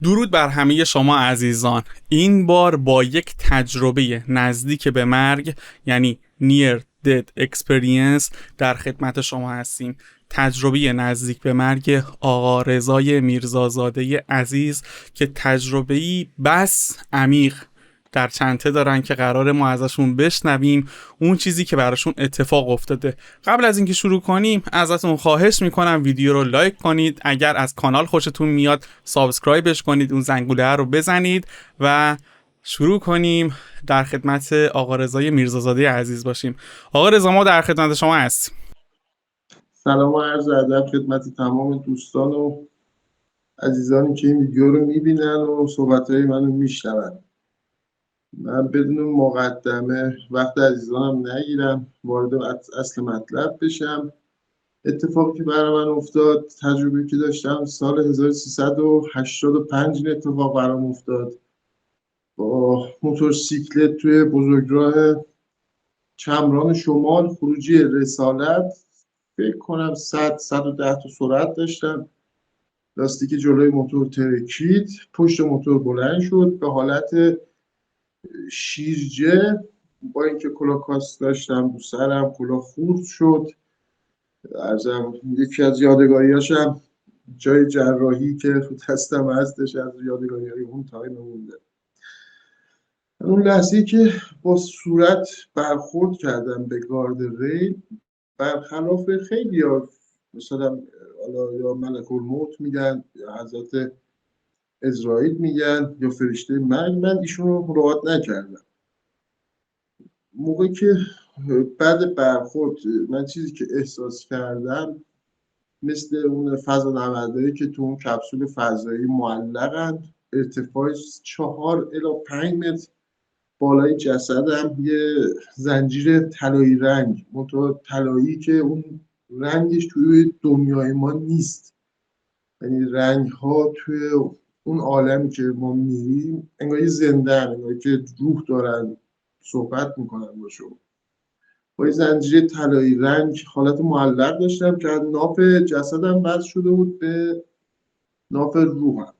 درود بر همه شما عزیزان. این بار با یک تجربه نزدیک به مرگ، یعنی Near Death Experience، در خدمت شما هستیم. تجربه نزدیک به مرگ آقا رضای میرزازاده عزیز که تجربه‌ای بس عمیق در چنته دارن که قرار ما ازشون بشنویم اون چیزی که براشون اتفاق افتاده. قبل از اینکه شروع کنیم ازتون خواهش میکنم ویدیو رو لایک کنید، اگر از کانال خوشتون میاد سابسکرایبش کنید، اون زنگوله رو بزنید و شروع کنیم. در خدمت آقا رضای میرزازاده عزیز باشیم. آقا رضا، ما در خدمت شما هستیم. سلام و عرض ادب خدمت تمام دوستان و عزیزانی که این ویدیو رو میبینن و صحبتهای منو میشنون. من بدون مقدمه وقت عزیزانم نگیرم، وارد اصل مطلب بشم. اتفاقی که برای من افتاد، تجربه که داشتم سال 1385 این اتفاق برام افتاد. با موتورسیکلت توی بزرگراه چمران شمال خروجی رسالت، فکر کنم 110 تا سرعت داشتم. لاستیک جلوی موتور ترکید، پشت موتور بلند شد به حالت شیرجه. با اینکه کلاه کاست داشتم رو سرم، کلاه خورد شد. ارزم یکی از یادگاریاشم جای جراحی که رو دستم هستش، از یادگاریهای اون تایم مونده. اون لحظه که با صورت برخورد کردم به گارد ریل، برخلاف خیلی ها مثلا یا ملک الموت میگن یا حضرت اسرائیل میگن یا فرشته مرگ، من ایشون رو مراعات نکردم. موقعی که بعد برخورد من چیزی که احساس کردم مثل اون فضانوردایی که تو اون کپسول فضایی معلقن، ارتفاع 4 الی 5 متر بالای جسدم یه زنجیر طلایی رنگ، منتها طلایی که اون رنگش توی دنیای ما نیست. یعنی رنگ ها توی اون عالمی که ما میریم انگار زنده، انگار که روح دارن صحبت میکنن با شما. با این زنجیره طلایی رنگ حالت معلق داشتم که از ناف جسدم وصل شده بود به ناف روحم.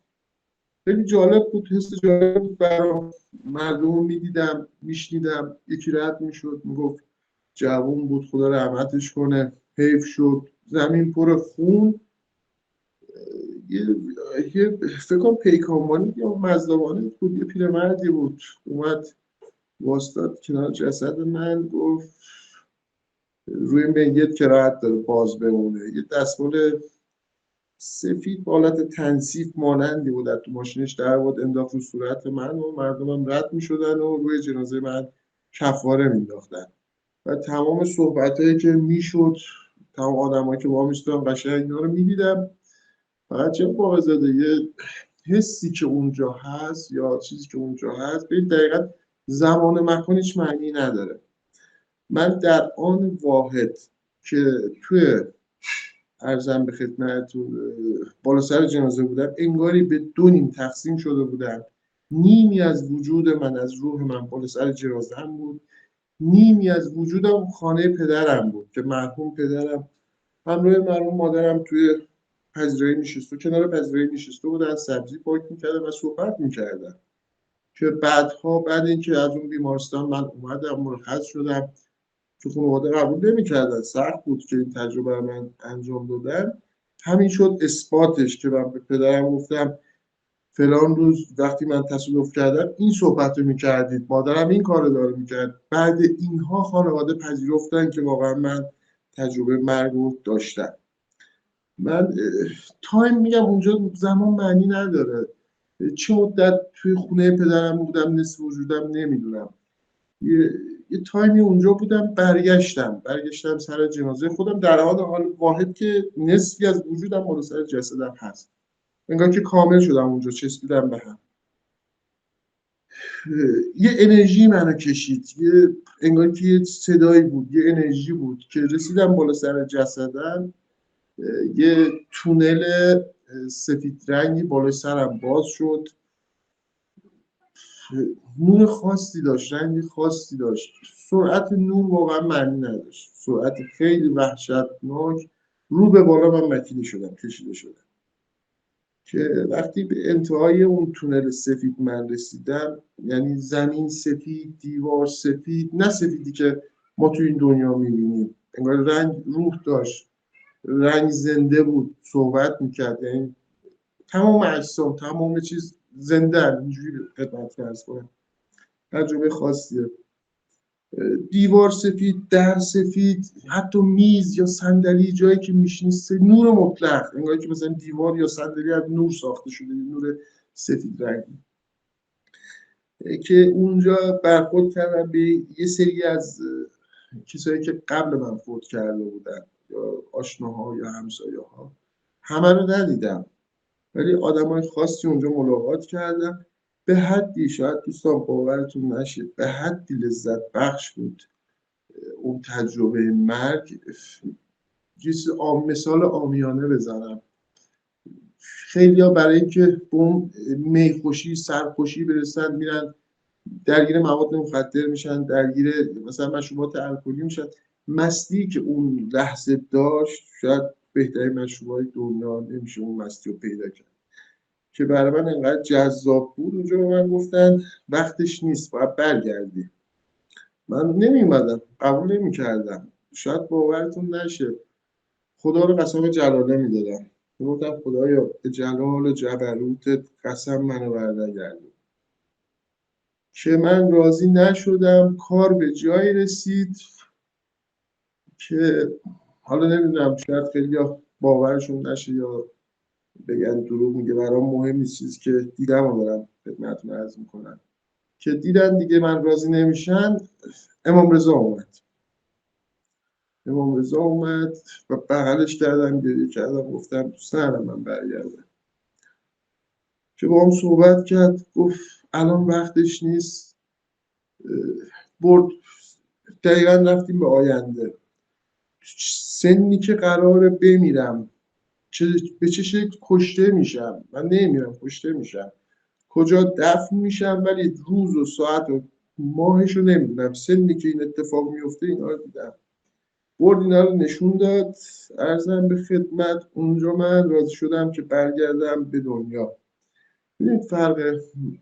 خیلی جالب بود، حس جالب بود برام. مردم میدیدم میشنیدم، یکی رد میشد میگفت جوون بود خدا رحمتش کنه، حیف شد، زمین پر خون. یه فکر کنم پیکانبانی یا مزدوانه بود، یه پیرمردی بود اومد واسطاد کنار جسد من، گفت روی میت که راحت داره باز بمونه. یه دستمال سفید با حالت تنظیف مانندی بود تو ماشینش در بود، انداخت رو صورت من و مردمم رد میشدن و روی جنازه من کفاره مینداختن. و تمام صحبتایی که میشد، تمام آدمایی که با میستن قشنگ اینا رو میدیدم. فقط چه باقی یه حسی که اونجا هست یا چیزی که اونجا هست به دقیقا زمان و مکان هیچ معنی نداره. من در آن واحد که توی ارزم به خدمتتون بالا سر جنازه بودم، انگاری به دو نیم تقسیم شده بودم. نیمی از وجود من، از روح من بالا سر جنازه هم بود، نیمی از وجودم خانه پدرم بود که مرحوم پدرم همراه مرحوم مادرم توی پذیرایی نشسته، کنار پذیرایی نشسته بودن، سبزی پاک میکردن و صحبت میکردن. که بعدها بعد اینکه از اون بیمارستان من اومدم مرخص شدم، که خانواده قبول نمیکردن، سخت بود که این تجربه رو من انجام دادن. همین شد اثباتش که من به پدرم گفتم فلان روز وقتی من تصادف کردم این صحبت رو میکردید، مادرم این کار رو داره میکرد. بعد اینها خانواده پذیرفتن که واقعا من تجربه مرگ رو داشتم. من تایم میگم اونجا زمان معنی نداره. چه مدت توی خونه پدرم بودم نصف وجودم نمیدونم. یه تایمی اونجا بودم، برگشتم سر جنازه خودم، در حال واحد که نصفی از وجودم بالا سر جسدم هست، انگار که کامل شدم اونجا، چسبیدم به هم. یه انرژی منو کشید، انگار که یه صدایی بود، یه انرژی بود که رسیدم بالا سر جسدم. یه تونل سفید رنگی بالای سرم باز شد، نور خاصی داشت، رنگ خاصی داشت. سرعت نور واقعا معنی نداشت، سرعت خیلی وحشتناک. رو به بالا من مکیده شدم، کشیده شدم. که وقتی به انتهای اون تونل سفید من رسیدم، یعنی زمین سفید، دیوار سفید، نه سفیدی که ما توی این دنیا میبینیم، انگار رنگ روح داشت، رنگ زنده بود، صحبت میکرد، یعنی تمام اجسام تمام چیز زنده، اینجوری خدمت فرض کنم. تجربه خاصیه. دیوار سفید، در سفید، حتی میز یا صندلی جایی که میشینی نور مطلق، انگار که مثلا دیوار یا صندلی از نور ساخته شده، نور سفید رنگی. که اونجا برخورد کردم به یه سری از کسایی که قبل من فوت کرده بودن، یا آشناها یا همسایه ها. همه رو ندیدم ولی آدمای خاصی اونجا ملاقات کردم. به حدی، شاید دوستان باورتون نشه، به حدی لذت بخش بود اون تجربه مرگ. مثال عامیانه بزنم، خیلیا برای اینکه به اون میخوشی سرخوشی برسن میرن درگیر مواد مخدر میشن، درگیر مثلا مشروبات الکلی میشن. مستی که اون لحظه داشت، شاید بهترین مشروبات دنیا، نمیشه اون مستی رو پیدا کرد. که برای من انقدر جذاب بود، اونجا به من گفتن وقتش نیست، باید برگردی. من نمیومدم، قبول نمیکردم. شاید باورتون نشه، خدا رو قسم جلاله میدادم، میگفتم خدایا به جلال و جبروتت قسم منو برنگردون. که من راضی نشدم. کار به جایی رسید که حالا نمیدونم، شاید خیلی باورشون نشه یا بگن دروغ میگه، برام مهم نیست، چیزی که دیدم رو دارم خدمتتون عرض میکنم. که دیدن دیگه من راضی نمیشن، امام رضا اومد. امام رضا اومد و بغلش کردم، گریه کردم، گفتم دوست ندارم من برگردم. که با هم صحبت کرد، گفت الان وقتش نیست. برد دقیقا رفتیم به آینده. سنی که قراره بمیرم، به چه شکل کشته میشم، من نمیرم کشته میشم، کجا دفن میشم، ولی روز و ساعت و ماهش رو نمیدونم. سنی که این اتفاق میفته اینا رو دیدم. برد اینا رو نشون داد. عرضم به خدمت، اونجا من راضی شدم که برگردم به دنیا. ببینید فرق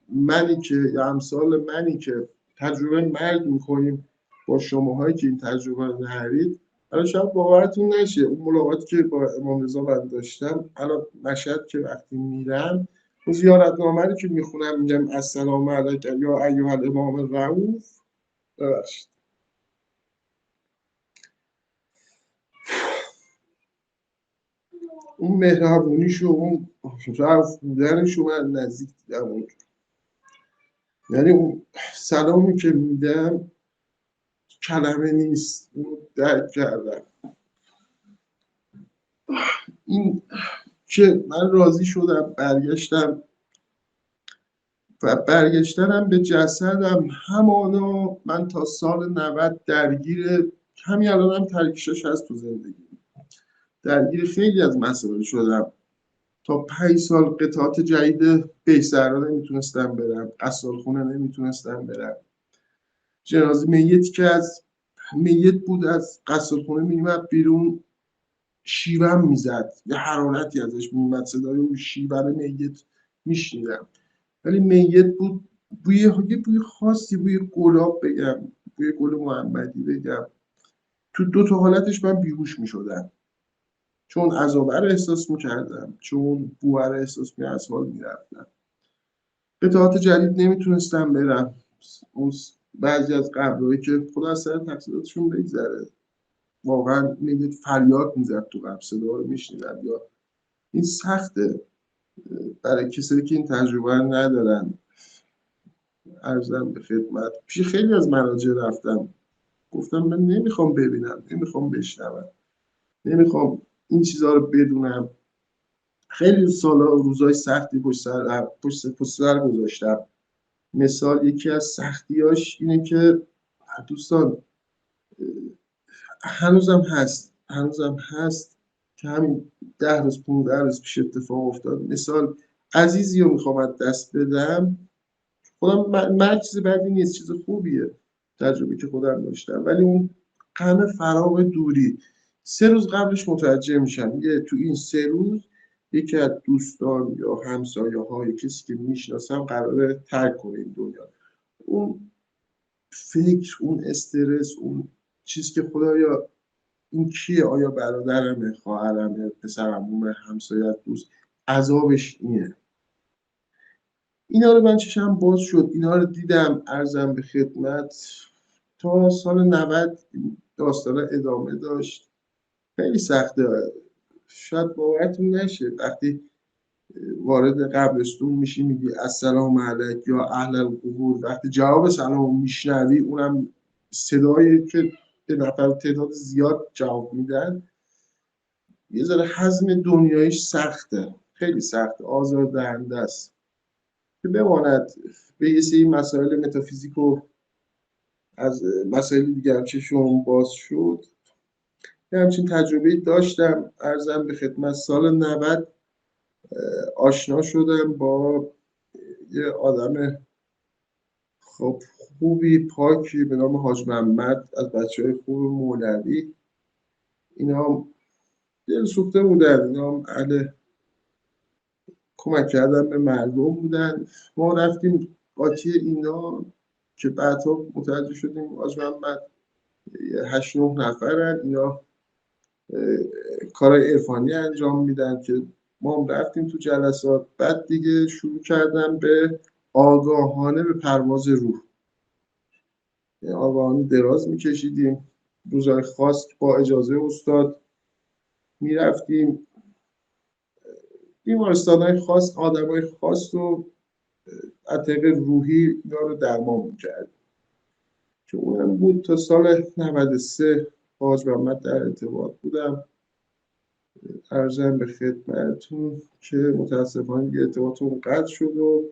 منی که یا امثال منی که تجربه مرگ میکنیم با شماهایی که این تجربه رو نهارید، الان شاید باورتون نشه، اون ملاقاتی که با امام رضا من داشتم، الان مشهد که وقتی میرم اون زیارتنامه رو که میخونم میگم السلام علیک یا ایها الامام الرؤوف، ببخشید، اون مهربونیشو، اون رفت بودنشو من نزدیک دیدم اونجا. یعنی اون سلامی که میدم کلمه نیست، اونو درک کردم. این که من راضی شدم برگشتم و برگشتنم به جسدم همانا. من تا سال 90 درگیر، همین الان هم ترکیشش هست تو زندگی، درگیر خیلی از مسائل شدم. تا 5 سال قطعات جدید بهسرا نمیتونستم برم، قصالخونه نمیتونستم برم. جنازه میتی که از میت بود از قصالخونه میومد بیرون، شیون میزد، یه حرارتی ازش میومد، صدای اون شیون میت میشنیدم. ولی میت بود، بوی خاصی، بوی گلاب بگم، بوی گل محمدی بگم. تو دو تا حالتش من بیهوش میشدم، چون عذابه رو احساس میکردم، چون بوه رو احساس میکردم، از حال میرفتم. قطعات جدید نمیتونستم برم. اون بعضی از قبرهایی که خدا از سر تقصیراتشون بگذره، واقعا میدید فریاد میزد تو قبر، صدا رو میشنیدم. یا این سخته برای کسایی که این تجربه رو ندارن. عرضم به خدمت، پیش خیلی از مراجع رفتم، گفتم من نمیخوام ببینم، نمیخوام بشنوم، نمیخوام این چیزها رو بدونم. خیلی سالا روزای سختی پشت سر گذاشتم. مثال یکی از سختیاش اینه که دوستان، هنوزم هست که همین 10 روز 15 روز پیش اتفاق افتاد. مثال عزیزی رو میخوام از دست بدم، خودم من چیز بدی نیست، چیز خوبیه، تجربه که خودم داشتم، ولی اون غم فراق دوری 3 روز قبلش متوجه میشم، تو این 3 روز یکی از دوستان یا همسایه های کسی که میشناسم قراره ترک کنه این دنیا. اون فکر، اون استرس، اون چیز که خدایا این کیه، آیا برادرمه، خواهرمه، پسرعمومه، همسایه، دوست، عذابش اینه. اینا رو من چشم باز شد، اینا رو دیدم، عرضم به خدمت. تا سال 90 داستان ادامه داشت. خیلی سخته، شاید باورتون نشه وقتی وارد قبرستون میشی میگی السلام علیک یا اهل القبور، وقتی جواب سلام میشنوی، اونم صدایی که به نفر تعداد زیاد جواب میدن، یه ذره هضم دنیایش سخته، خیلی سخت، آزاردهنده است. که بماند به یه سری مسائل متافیزیک و از مسائل دیگر چشم باز شد. یه همچین تجربه داشتم، عرضم به خدمت. سال 90 آشنا شدم با یه آدم خب خوبی، پاکی، به نام حاج محمد، از بچه‌های خوب مولوی. اینا هم دل سوخته بودن، اینا هم اهل کمک کردن به مردم بودن. ما رفتیم قاطی اینا که بعدها متوجه شدیم حاج محمد 8-9 نفرن، اینا کارهای عرفانی انجام میدن. که ما هم رفتیم تو جلسات، بعد دیگه شروع کردم به آگاهانه به پرواز روح. آگاهانه دراز میکشیدیم، روزهای خاص با اجازه استاد میرفتیم بیمارستانهای خاص، آدمای خاص رو از طریق روحی اینا رو درمان میکرد. که اونم بود تا سال 93 حاج محمد در ارتباط بودم. عرضم به خدمتتون که متاسفانه دیگه ارتباطمون قطع شد و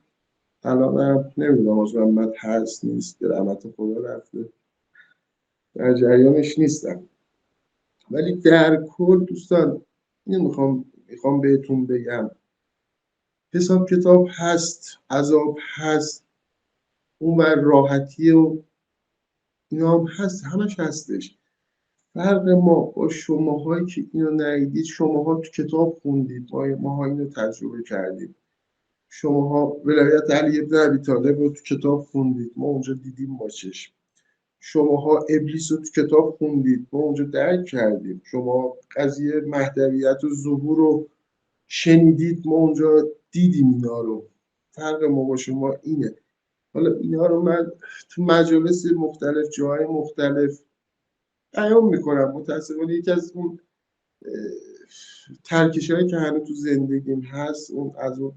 الانم نمیدونم حاج محمد هست نیست، به رحمت خدا رفته، در جریانش نیستم. ولی در کل دوستان اینو میخوام بهتون بگم، حساب کتاب هست، عذاب هست، اون بر راحتی و اینا هم هست، همش هستش. فرق ما با شماهایی که اینو ندیدید، شماها تو کتاب خوندید، ماها اینو تجربه کردیم. شماها ولایت علی بن ابی طالب رو تو کتاب خوندید، ما اونجا دیدیم با چشم. شماها ابلیس رو تو کتاب خوندید، ما اونجا درک کردیم. شما قضیه مهدویت و ظهور رو شنیدید، ما اونجا دیدیم اینا رو. فرق ما با شما اینه. حالا اینا رو من تو مجالس مختلف، جاهای مختلف بیان میکنم. متاسفانه یکی از اون ترکش‌هایی که هنوز تو زندگیم هست، اون از اون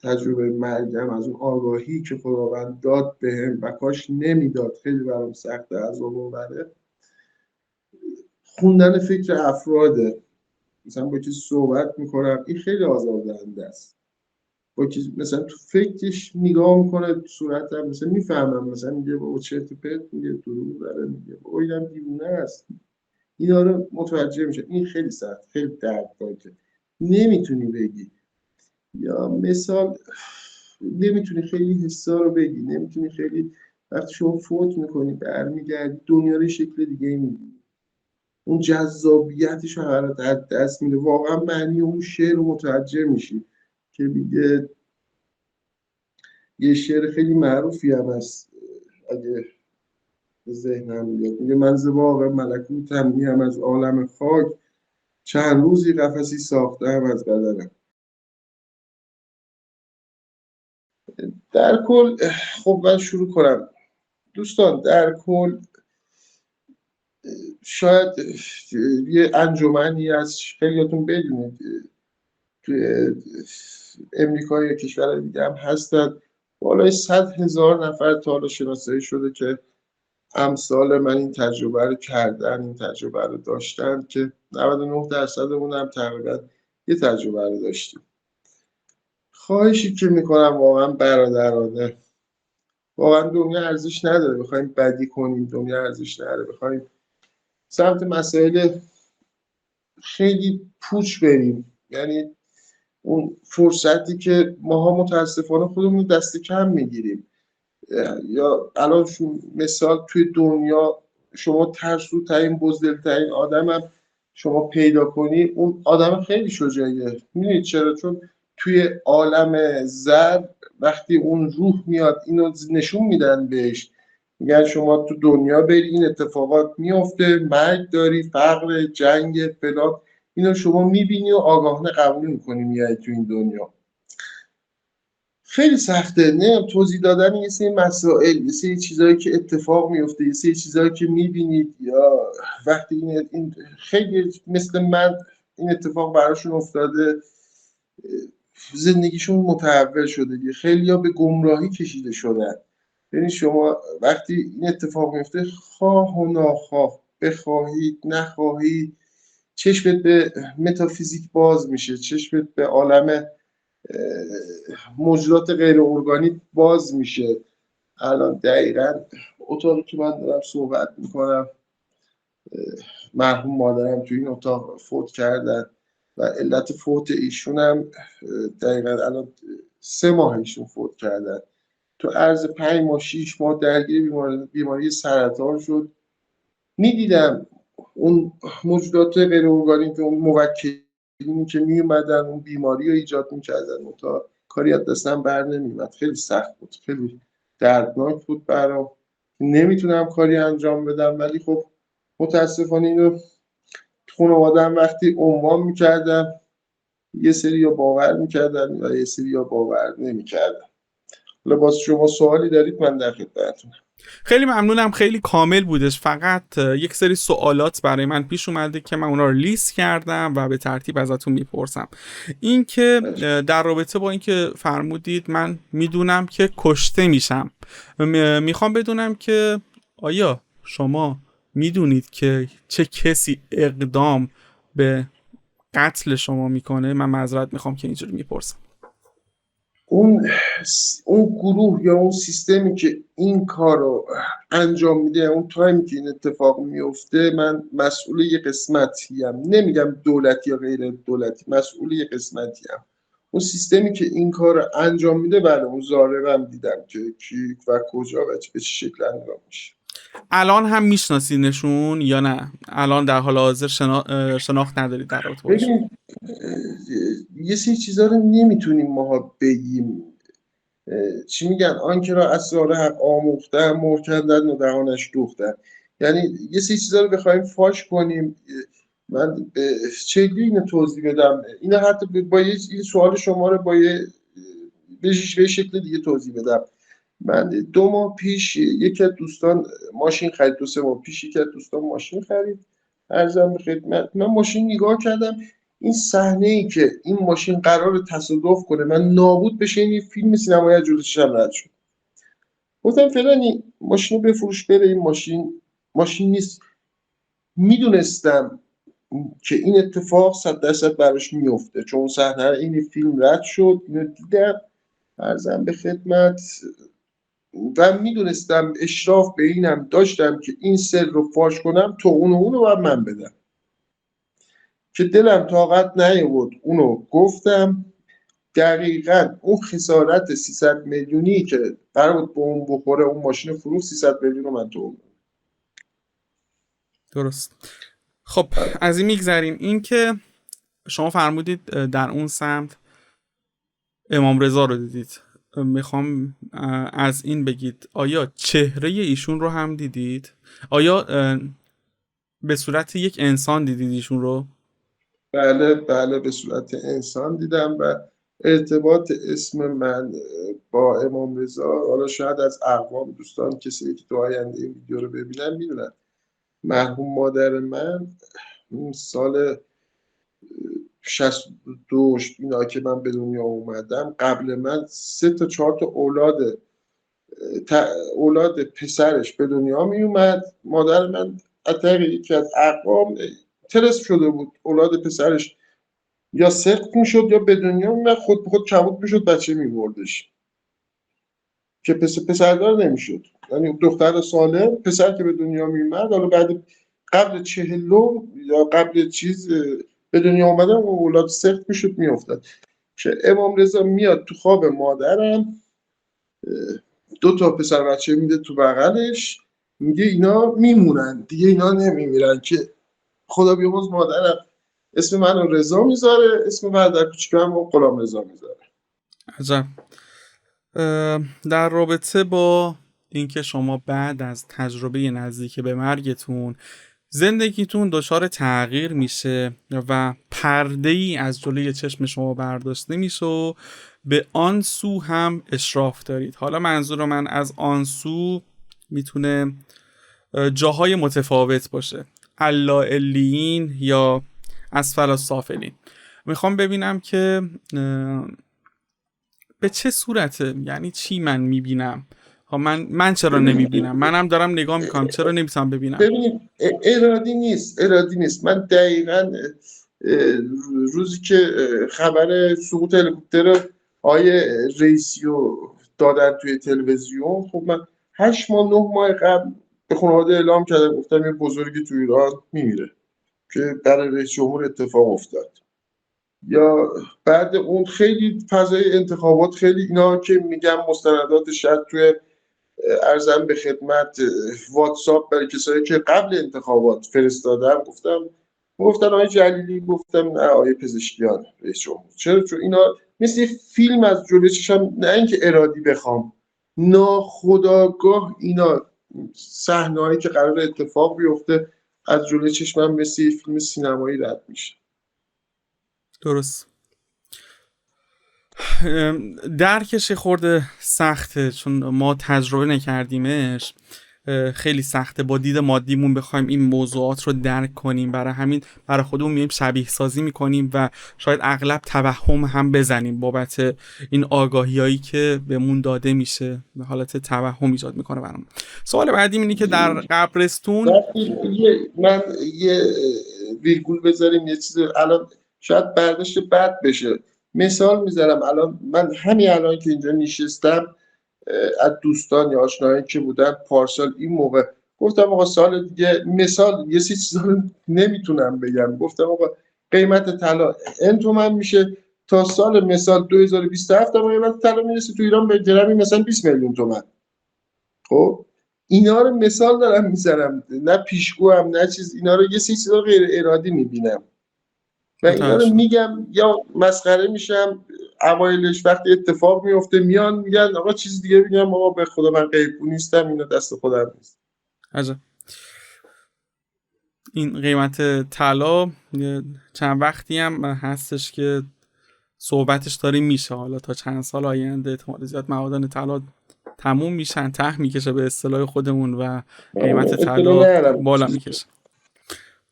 تجربه مرگم، از اون آگاهی که خداوند داد بهم و کاش نمیداد، خیلی برام سخته از اون بره، خوندن فکر افراده. مثلا با کسی صحبت میکنم، این خیلی آزاردهنده است. با کسی مثلا تو فکرش نگاه میکنه تو صورتم، مثلا میفهمم، مثلا میگه بابا چرت و پرت میگه، دروغ داره میگه، بابا اینم دیوونه است. اینا رو متوجه میشه. این خیلی سخت، خیلی دردناکه، نمیتونی بگی. یا مثال، نمیتونی خیلی حسا رو بگی، نمیتونی خیلی. وقتی شما فوت میکنی برمیگردی، دنیا رو شکل دیگه میبینی، اون جذابیتش رو از دست میده. واقعا معنی اون شعر رو متوجه میشی که میگه، یه شعر خیلی معروفی هم هست اگه به ذهنم بیاد، میگه من ز باغ ملکوتم نیم از عالم خاک، چند روزی قفسی ساختم از بدنم. در کل خب من شروع کنم دوستان. در کل شاید یه انجمنی از خیلیاتون بدونید توی امریکا یا کشور دیگه هم هستن، بالای 100,000 نفر تا حالا شناسایی شده که امثال من این تجربه رو کردن، این تجربه رو داشتن، که 99% اون هم تقریبا یه تجربه رو داشتیم. خواهشی که میکنم واقعا برادرانه، واقعا دنیا ارزش نداره بخوایم بدی کنیم، دنیا ارزش نداره بخوایم سمت مسائل خیلی پوچ بریم. یعنی اون فرصتی که ماها متاسفانه خودمون دست کم میگیریم. یا الان مثال توی دنیا، شما ترسوترین بزدلترین آدم هم شما پیدا کنی، اون آدم خیلی شجاعیه. میدونید چرا؟ چون توی عالم زر وقتی اون روح میاد اینو نشون میدن بهش، میگن شما تو دنیا بری این اتفاقات میفته، مرگ داری، فقر، جنگ، فلان، اینو شما میبینی و آگاهانه قبول میکنی میای تو این دنیا. خیلی سخته نه توضیح دادن یه سری مسائل، یه سری چیزایی که اتفاق میفته، یه سری چیزایی که میبینید، یا وقتی این خیلی مثل من این اتفاق براشون افتاده، زندگیشون متحول شده، خیلی ها به گمراهی کشیده شدن. یعنی شما وقتی این اتفاق میفته، خواه و ناخواه، بخواهید نخواهید، چشمت به متافیزیک باز میشه، چشمت به عالم موجودات غیر ارگانیک باز میشه. الان دقیقا اتاقی که من دارم صحبت میکنم، مرحوم مادرم تو این اتاق فوت کردن و علت فوت ایشون هم دقیقا الان 3 ماه ایشون فوت کردن. تو عرض 5 ماه 6 ماه درگیر بیماری سرطان شد. میدیدم اون موجودات غیر ارگانیک، اون موکلینی که می اومدن اون بیماری رو ایجاد میکردن، تا کاری از دستم بر نمیومد. خیلی سخت بود، خیلی دردناک بود برام، نمیتونم کاری انجام بدم. ولی خب متاسفانه اینو خانواده‌ام وقتی عنوان میکردم، یه سری یا باور میکردن و یه سری یا باور نمیکردن. حالا باز شما سوالی دارید من در خدمتتونم. خیلی ممنونم، خیلی کامل بودش. فقط یک سری سوالات برای من پیش اومده که من اونا رو لیست کردم و به ترتیب ازتون میپرسم. این که در رابطه با اینکه فرمودید من میدونم که کشته میشم، میخوام بدونم که آیا شما میدونید که چه کسی اقدام به قتل شما میکنه؟ من معذرت میخوام که اینجوری میپرسم. اون اون گروه یا اون سیستمی که این کار رو انجام میده، اون تایمی که این اتفاق میفته، من مسئول یه قسمتیم، نمیگم دولتی یا غیر دولتی، مسئول یه قسمتیم. اون سیستمی که این کار رو انجام میده، بله اون ظاهرم دیدم که کی و کجا و به چه شکل انجام میشه. الان هم میشناسینشون یا نه؟ الان در حال حاضر شناخت ندارید در رابطه باشون؟ ببین یه سری چیزا رو نمیتونیم ماها بگیم. چی میگن؟ آنکه را اسرار حق آموختن مهر کردن و دهانش دوختن. یعنی یه سری چیزا رو بخوایم فاش کنیم، من چگونه اینو توضیح بدم؟ اینو حتی با یه سوال شما رو با یه به شکل دیگه توضیح بدم. من 2 ماه پیش یکی از دوستان ماشین خرید، 2-3 ماه پیش یکی از دوستان ماشین خرید. عرضم به خدمت، من ماشین نگاه کردم، این صحنه ای که این ماشین قرار تصادف کنه من نابود بشه، این فیلم سینمایی جلوی چشم رد شد. گفتم فلانی ماشین رو بفروش بره، این ماشین نیست. میدونستم که این اتفاق 100% براش میفته، چون اون صحنه این فیلم رد شد، اینو دیدم. عرضم به خدمت و میدونستم، اشراف به اینم داشتم که این سر رو فاش کنم، تو اونو باید من بدم، که دلم طاقت نیاورد اونو گفتم. دقیقاً اون خسارت 300 میلیونی که قرار بود به اون بخوره، اون ماشین فروخت 300 میلیون رو من تو اون. درست. خب از این میگذریم. این که شما فرمودید در اون سمت امام رضا رو دیدید، میخوام از این بگید آیا چهره ایشون رو هم دیدید؟ آیا به صورت یک انسان دیدید ایشون رو؟ بله به صورت انسان دیدم. و ارتباط اسم من با امام رضا، حالا شاید از اقوام دوستان کسی که تو آینده این ویدیو رو ببینن میدونن، مرحوم مادر من سال 62 اینا که من به دنیا اومدم، قبل من 3 تا 4 تا اولاد پسرش به دنیا می اومد. مادر من از طریق یکی از اقوام ترس شده بود، اولاد پسرش یا سقط میشد یا به دنیا میومد، خود به خود کبود میشد، بچه میبردش که پسردار نمیشد. یعنی دختر سالم، پسر که به دنیا میومد، حالا بعد قبل 40 یا قبل چیز به دنیا اومدن، اون اولاد سقط میشد میافتاد. که امام رضا میاد تو خواب مادرم، 2 تا پسر بچه میده تو بغلش، میگه اینا میمونن دیگه، اینا نمیمیرن. که خدا بیامرز مادرم اسم منو رضا میذاره، اسم برادر کوچیکم غلام رضا میذاره. عجب. در رابطه با اینکه شما بعد از تجربه نزدیک به مرگتون زندگیتون دچار تغییر میشه و پرده ای از جلوی چشم شما برداشته میشه و به آن سو هم اشراف دارید. حالا منظور من از آن سو میتونه جاهای متفاوت باشه، الا الیین یا اسفل السافلین. میخوام ببینم که به چه صورته، یعنی چی من میبینم. من چرا نمیبینم؟ منم دارم نگاه میکنم، چرا نمیتونم ببینم؟ ببینید ارادی نیست. من دقیقا روزی که خبر سقوط هلیکوپتر آیه رئیسیو دادن توی تلویزیون، خب من 8 ماه 9 ماه قبل به خانواده اعلام کردم، گفتم یه بزرگی تو ایران میمیره که برای رئیس جمهور اتفاق افتاد. یا بعد اون خیلی فضای انتخابات، خیلی اینا که میگم مستندات شاید توی ارزم به خدمت واتساپ برای کسایی که قبل انتخابات فرستادم، گفتن آقای جلیلی، گفتم نه آقای پزشکیان رئیس جمهور. چرا؟ چون اینا مثل یه فیلم از جلوی چشم، نه اینکه ارادی بخوام، ناخودآگاه اینا صحنه‌هایی که قرار اتفاق بیفته از جلوی چشمم مثل یه فیلم سینمایی رد میشه. درست. درکش خورده سخته چون ما تجربه نکردیمش. خیلی سخته با دید مادیمون بخوایم این موضوعات رو درک کنیم، برای همین برای خودمون میایم شبیه سازی میکنیم و شاید اغلب توهم هم بزنیم بابت این آگاهیایی که بهمون داده میشه، به حالت توهم ایجاد میکنه برامون. سوال بعدی اینه که در قبرستون من یه ویرگول بذاریم، یه چیز الان شاید برداشت بد بشه، مثال میذارم. الان من همین الان که اینجا نشستم، از دوستان یا آشنایی که بودن پارسال این موقع گفتم آقا سال دیگه، مثال یه سی چیزا رو نمیتونم بگم، گفتم آقا قیمت طلا این تومن میشه، تا سال مثال 2027 هم قیمت طلا میرسه تو ایران به گرمی مثلا 20 میلیون تومن. خب اینا رو مثال دارم میزنم، نه پیشگو هم نه چیز، اینا رو یه سی چیزا غیر ارادی میبینم و اینا رو متوجه شدم. میگم یا مسخره میشم. اوایلش وقتی اتفاق میفته میان میگن آقا چیز دیگه، میگم آقا به خدا من غیبگو نیستم، اینا دست خودم نیست. عجب. این قیمت طلا چند وقتی هم هستش که صحبتش داره میشه، حالا تا چند سال آینده احتمال زیاد معادن طلا تموم میشن، ته میکشه به اصطلاح خودمون و قیمت اطلاع طلا ندارم بالا چیزی. میکشه.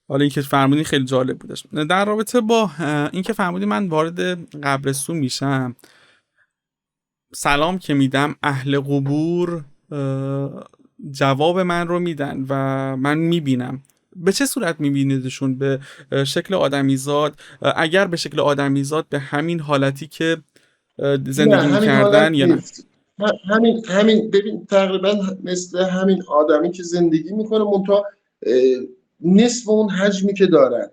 حالا اینکه فرمودین خیلی جالب بودش. در رابطه با اینکه فرمودین من وارد قبرستون میشم، سلام که میدم، اهل قبور جواب من رو میدن و من میبینم. به چه صورت میبینیدشون؟ به شکل آدمیزاد؟ اگر به شکل آدمیزاد به همین حالتی که نه زندگی همین حالت میکردن یا نه؟ نیست. همین ببین تقریبا مثل همین آدمی که زندگی میکنه، منتها نصف اون حجمی که دارن،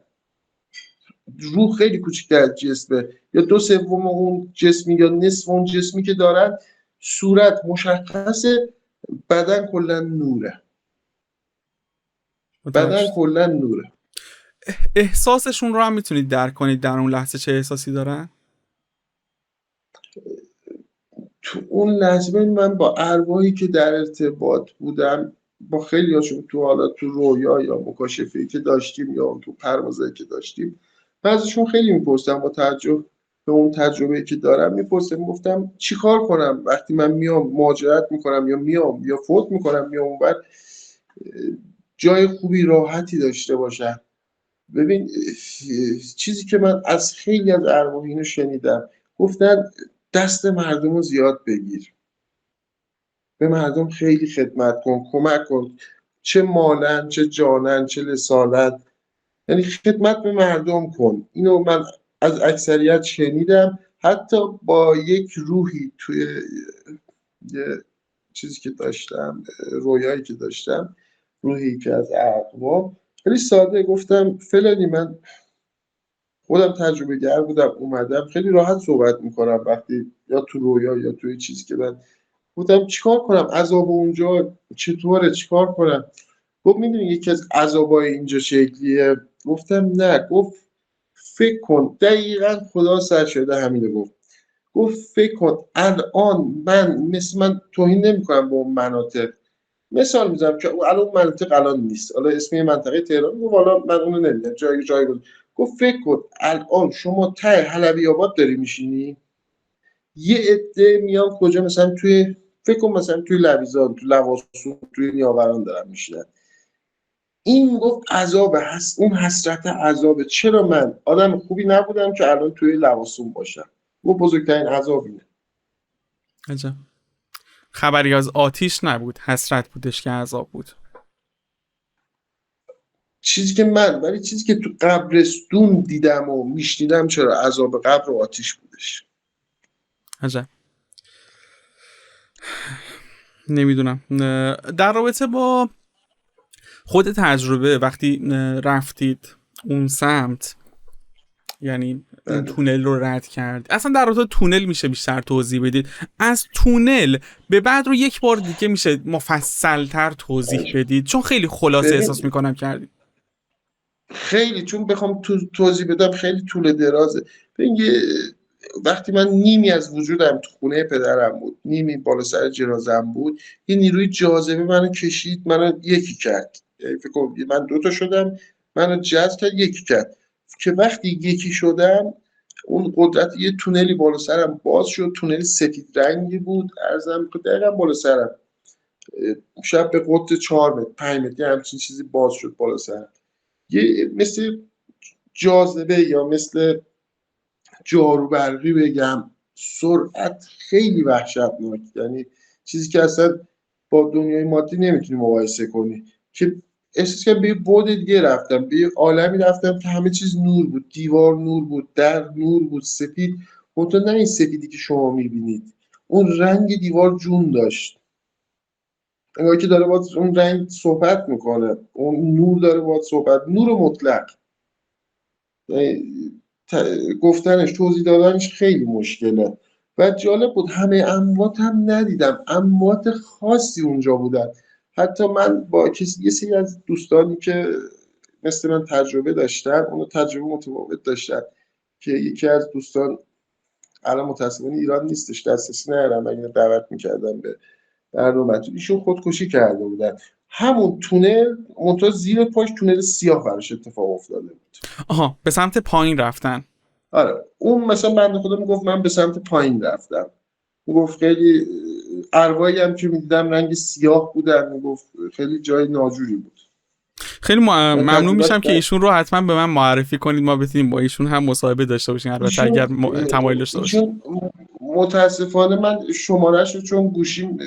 روح خیلی کوچکتر از جسمه، یا 2/3 اون جسمی یا نصف اون جسمی که دارن، صورت مشخصه، بدن کلا نوره. متوجه بدن شدم. کلا نوره. احساسشون رو هم میتونید درک کنید در اون لحظه چه احساسی دارن؟ تو اون لحظه من با ارواحی که در ارتباط بودم، با خیلی هاشون تو حالا تو رویا یا مکاشفه‌ای که داشتیم یا تو پروازایی که داشتیم، بعضیشون خیلی میپرسم با توجه به اون تجربه که دارم، میپرسم گفتم چیکار کنم وقتی من میام مهاجرت میکنم یا میام یا فوت میکنم میام اونور، جای خوبی راحتی داشته باشم. ببین چیزی که من از خیلی از ارواحینو شنیدم، گفتن دست مردم رو زیاد بگیر، به مردم خیلی خدمت کن، کمک کن، چه مالن چه جانن چه لسانن، یعنی خدمت به مردم کن. اینو من از اکثریت شنیدم. حتی با یک روحی توی یه چیزی که داشتم، رویایی که داشتم، روحی که از اقوام، خیلی ساده گفتم فلانی من خودم تجربه گر بودم، اومدم خیلی راحت صحبت میکنم وقتی یا تو رویا یا توی چیزی که من بودم، چیکار کنم عذاب اونجا چطوره، چیکار کنم. گفت میدونی یکی از عذابای اینجا شکلیه. گفتم نه. گفت فکر کن دقیقا خدا سر شده همینه. گفت فکر کن الان من توهین نمی‌کنم به اون مناطق، مثال میزنم که الان اون مناطق الان نیست، حالا اسم یه منطقه تهران گفت، حالا من اونو نمیدونم جای بود. گفت فکر کن الان شما ته حلبی آباد داری میشینی، یه عده میان کجا، مثلا فکر کن مثلا توی لویزان، توی لواسون، توی نیاوران دارن میشینن. این گفت عذاب اون حسرت عذابه. چرا من آدم خوبی نبودم که الان توی لواسون باشم؟ گفت بزرگترین عذاب اینه. عجب. خبری از آتیش نبود، حسرت بودش که عذاب بود. ولی چیزی که تو قبرستون دیدم و میشنیدم چرا عذاب قبر و آتیش بودش. عجب. نمیدونم در رابطه با خود تجربه وقتی رفتید اون سمت، یعنی اون بله. تونل رو رد کرد، اصلا در رابطه تونل میشه بیشتر توضیح بدید؟ از تونل به بعد رو یک بار دیگه میشه مفصلتر توضیح بدید، چون خیلی خلاصه احساس ببین میکنم کردید. خیلی، چون بخوام توضیح بدم خیلی طول درازه. ببین وقتی من نیمی از وجودم تو خونه پدرم بود، نیمی بالا سر جنازم بود، یه نیروی جاذبه منو کشید، منو یکی کرد. یعنی فکر کن من دوتا شدم، منو جذب کرد، یکی کرد. که وقتی یکی شدم اون قدرت، یه تونلی بالا سرم باز شد، تونل سفید رنگی بود، ارزم که دقیقا بالا سرم، شب به قطر 4 متر 5 متر همچین چیزی باز شد بالا سرم. یه مثل جاذبه یا مثل جارو برقی بگم، سرعت خیلی وحشتناک، یعنی چیزی که اصلا با دنیای مادی نمیتونی مقایسه کنی. که احساس کنم به یه بعد دیگه رفتم، به یه عالمی رفتم که همه چیز نور بود، دیوار نور بود، در نور بود، سفید. منتها نه این سفیدی که شما میبینید، اون رنگ دیوار جون داشت، انگار که داره باید اون رنگ صحبت میکنه، اون نور داره باید صحبت، نور مطلق. گفتنش، توضیح دادنش خیلی مشکله. و جالب بود همه اموات هم ندیدم، اموات خاصی اونجا بودن. حتی من با یه سری از دوستانی که مثل من تجربه داشتن، اونو تجربه متفاوت داشتن، که یکی از دوستان الان متاسفانه ایران نیستش، دسترسی ندارم، اگه دعوت میکردم به برنامه، ایشون خودکشی کرده بودن همون تونل، منتها زیر پاش تونل سیاه براش اتفاق افتاده بود. آها، به سمت پایین رفتن. آره، اون مثلا بنده خدا میگفت من به سمت پایین رفتم، میگفت خیلی ارواحی هم که میدیدم رنگ سیاه بودن، میگفت خیلی جای ناجوری بود. خیلی ممنون میشم که ایشون رو حتما به من معرفی کنید، ما بتونیم با ایشون هم مصاحبه داشته باشیم، البته اگر تمایل داشته باشید. ایشون متاسفانه من شمارهش رو، چون گوشیم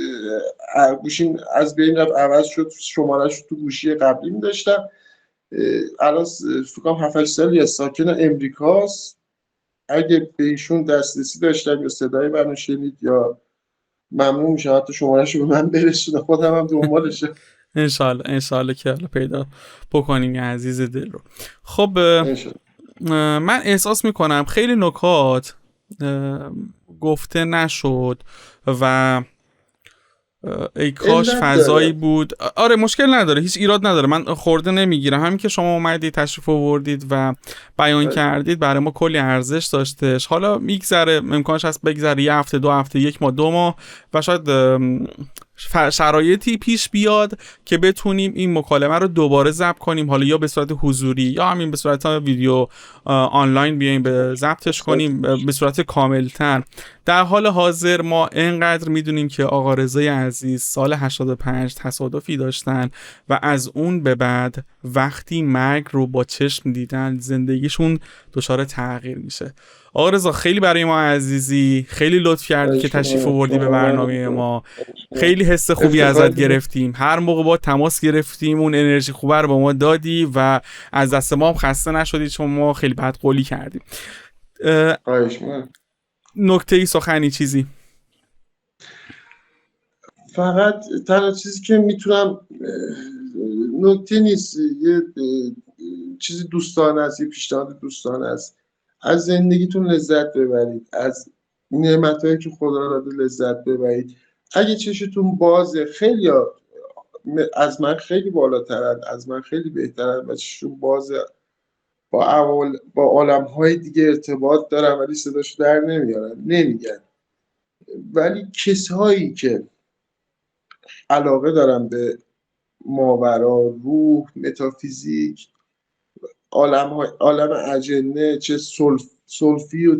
از بین رفت عوض شد، شمارهش رو تو گوشی قبلی می‌داشتم. الان فکر کنم 7 سالی از ساکن امریکاست. اگه به ایشون دسترسی داشتم یا صدای منو شنید، یا ممنون میشم حتی شماره‌شو به من برسونه، خودم هم دنبالشه. انشالله که حالا پیدا بکنیم یه عزیز دل رو. خب من احساس میکنم خیلی نکات گفته نشد و ای کاش فضایی بود. آره مشکل نداره، هیچ ایراد نداره، من خورده نمیگیرم. همین که شما اومدید تشریف آوردید و بیان کردید برای ما کلی ارزش داشتش. حالا میگذره، امکانش هست بگذره 1 هفته 2 هفته 1 ماه 2 ماه و شاید شرایطی پیش بیاد که بتونیم این مکالمه رو دوباره ضبط کنیم، حالا یا به صورت حضوری یا همین به صورت ویدیو آنلاین بیایم به ضبطش کنیم به صورت کاملتر. در حال حاضر ما اینقدر میدونیم که آقا رضای عزیز سال 85 تصادفی داشتن و از اون به بعد وقتی مرگ رو با چشم دیدن زندگیشون دچار تغییر میشه. آقا رضا خیلی برای ما عزیزی، خیلی لطف کردی که تشریف آوردی به برنامه ما، خیلی حس خوبی ازت گرفتیم، هر موقع با تماس گرفتیم اون انرژی خوبه رو با ما دادی و از دست ما هم خسته نشدی، چون ما خیلی بد قولی کردیم. نکته‌ای، سخنی، چیزی؟ فقط تنها چیزی که میتونم، نکته نیست، یه چیزی دوستانه است، یه پیشنهاد دوستانه است، از زندگیتون لذت ببرید، از نعمتایی که خدا داده لذت ببرید. اگه چشتون بازه، خیلی از من خیلی بالاترن، از من خیلی بهترن و چشون بازه، با عالم‌های دیگه ارتباط دارن ولی صداشو در نمیارن، نمیگن. ولی کسایی که علاقه دارن به ماورا، روح، متافیزیک، عالم اجنه، چه سلفی و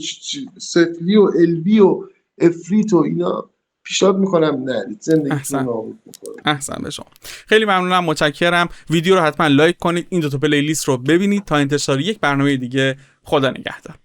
سفلی و علوی و افریت و اینا، پیشنهاد میکنم نرید، زندگیتون رو نابود میکنه. احسن به شما. خیلی ممنونم، متشکرم. ویدیو رو حتما لایک کنید، این دو تا پلیلیست رو ببینید تا انتشار یک برنامه دیگه. خدا نگهدار.